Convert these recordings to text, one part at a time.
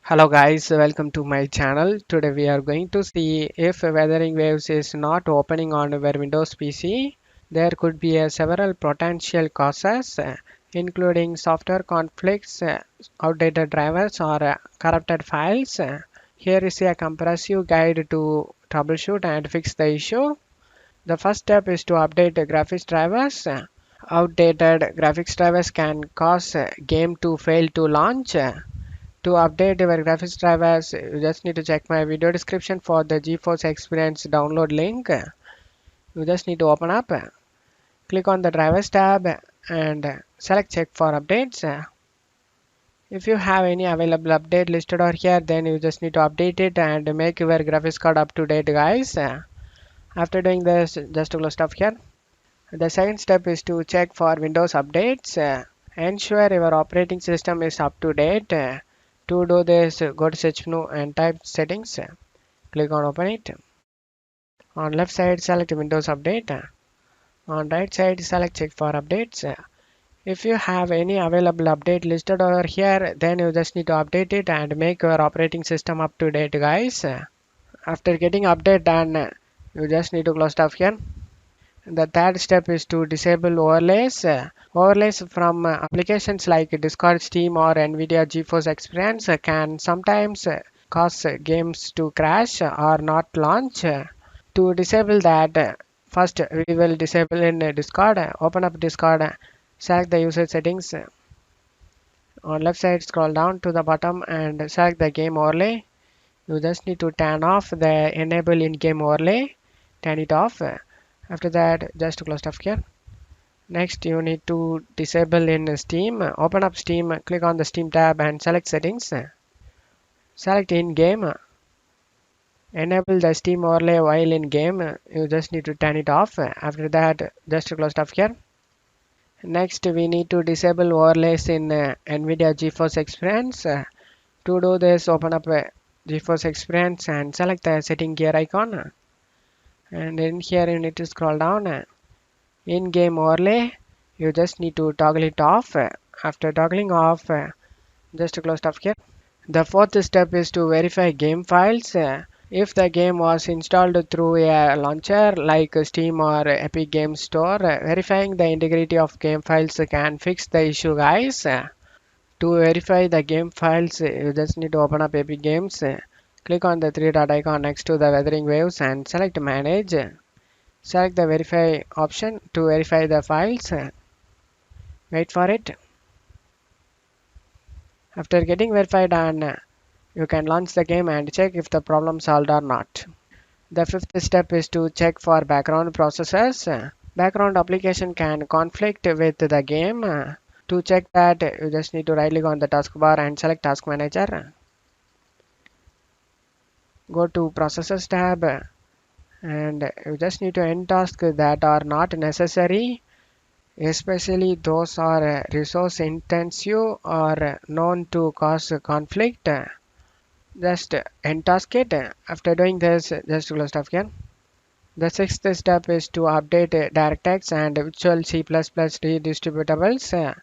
Hello guys, welcome to my channel. Today we are going to see if Wuthering Waves is not opening on your Windows PC. There could be several potential causes, including software conflicts, outdated drivers, or corrupted files. Here is a comprehensive guide to troubleshoot and fix the issue. The first step is to update the graphics drivers. Outdated graphics drivers can cause game to fail to launch. To update your graphics drivers, you just need to check my video description for the GeForce Experience download link. You just need to open up, click on the drivers tab and select check for updates. If you have any available update listed over here, then you just need to update it and make your graphics card up to date, guys. After doing this, just to close stuff here. The second step is to check for Windows updates. Ensure your operating system is up to date. To do this, go to search menu and type settings. Click on open it. On left side, select Windows Update. On right side, select check for updates. If you have any available update listed over here, then you just need to update it and make your operating system up to date, guys. After getting update done, you just need to close stuff here. The third step is to disable overlays. Overlays from applications like Discord, Steam, or NVIDIA GeForce Experience can sometimes cause games to crash or not launch. To disable that, first we will disable in Discord. Open up Discord, select the user settings. On left side, scroll down to the bottom and select the game overlay. You just need to turn off the enable in-game overlay. Turn it off. After that, just close stuff here. Next, you need to disable in Steam. Open up Steam, click on the Steam tab and select settings. Select in-game. Enable the Steam overlay while in game. You just need to turn it off. After that, just close stuff here. Next, we need to disable overlays in NVIDIA GeForce Experience. To do this, open up GeForce Experience and select the setting gear icon. And in here, you need to scroll down. In-game overlay, you just need to toggle it off. After toggling off, just close stuff here. The fourth step is to verify game files. If the game was installed through a launcher like Steam or Epic Games Store, verifying the integrity of game files can fix the issue, guys. To verify the game files, you just need to open up Epic Games. Click on the three dot icon next to the Wuthering Waves and select Manage. Select the Verify option to verify the files. Wait for it. After getting verified done, you can launch the game and check if the problem solved or not. The fifth step is to check for background processes. Background application can conflict with the game. To check that, you just need to right click on the taskbar and select Task Manager. Go to Processes tab and you just need to end tasks that are not necessary, especially those are resource intensive or known to cause conflict. Just end task it. After doing this, just close stuff here. The sixth step is to update DirectX and Visual C++ Redistributables.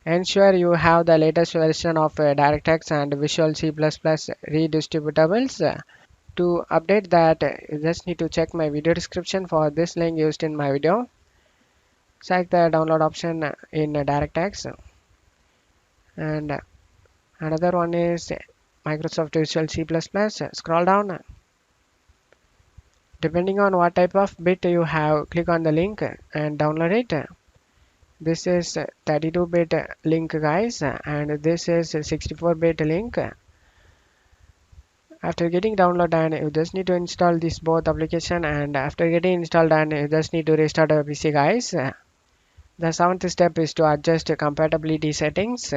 Ensure you have the latest version of DirectX and Visual C++ Redistributables. To update that, you just need to check my video description for this link used in my video. Select the download option in DirectX. And another one is Microsoft Visual C++. Scroll down. Depending on what type of bit you have, click on the link and download it. This is 32-bit link, guys, and this is 64-bit link. After getting download done, you just need to install this both application, and after getting installed done, you just need to restart your PC, guys. The seventh step is to adjust compatibility settings.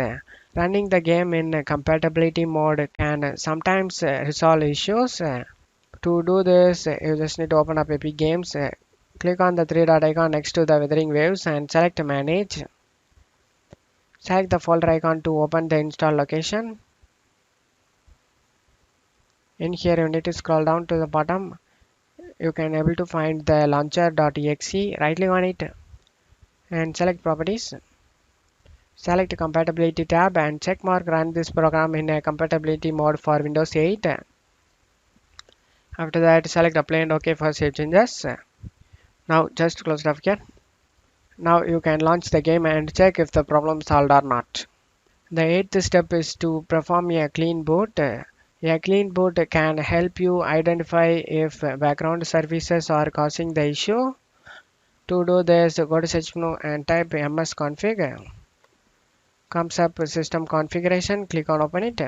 Running the game in compatibility mode can sometimes resolve issues. To do this, you just need to open up Epic Games. Click on the three dot icon next to the Wuthering Waves and select Manage. Select the folder icon to open the install location. In here, you need to scroll down to the bottom. You can able to find the launcher.exe. Right click on it and select Properties. Select Compatibility tab and checkmark Run this program in a compatibility mode for Windows 8. After that, select Apply and OK for save changes. Now just close it up here. Now you can launch the game and check if the problem solved or not. The eighth step is to perform a clean boot. A clean boot can help you identify if background services are causing the issue. To do this, go to search menu and type msconfig. Comes up system configuration, click on open it.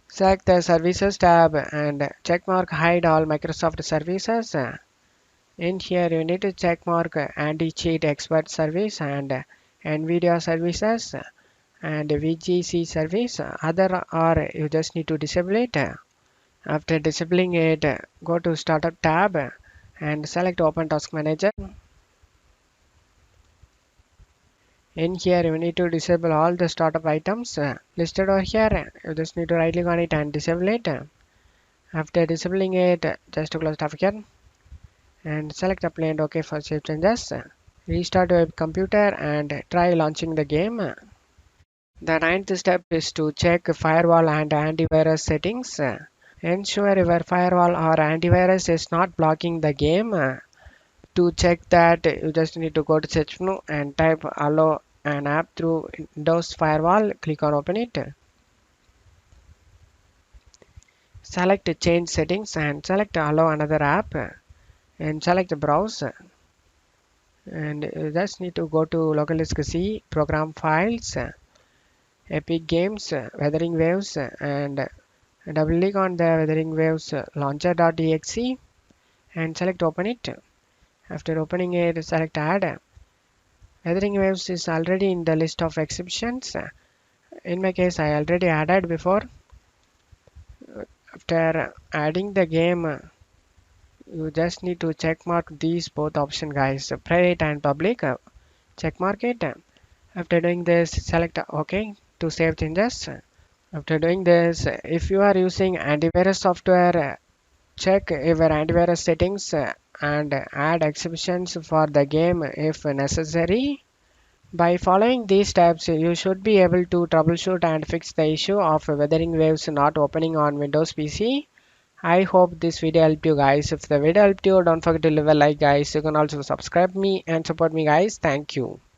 Select the services tab and checkmark hide all Microsoft services. In here you need to checkmark anti-cheat expert service and NVIDIA services and VGC service. Other or you just need to disable it. After disabling it, go to startup tab and select open task manager. In here you need to disable all the startup items listed over here. You just need to right click on it and disable it. After disabling it, just to close it off here and select apply and OK for save changes. Restart your computer and try launching the game. The ninth step is to check firewall and antivirus settings. Ensure your firewall or antivirus is not blocking the game. To check that, you just need to go to search menu and type allow an app through Windows Firewall. Click on open it. Select change settings and select allow another app and select browse. And you just need to go to local disk C, program files, Epic Games, Wuthering Waves, and double click on the Wuthering Waves launcher.exe and select open it. After opening it, select add. Wuthering Waves is already in the list of exceptions. In my case, I already added before. After adding the game, you just need to check mark these both options, guys, private and public. Check mark it. After doing this, select OK to save changes. After doing this, if you are using antivirus software, check your antivirus settings and add exceptions for the game if necessary. By following these steps, you should be able to troubleshoot and fix the issue of Wuthering Waves not opening on Windows PC. I hope this video helped you guys. If the video helped you, don't forget to leave a like, guys. You can also subscribe me and support me, guys. Thank you.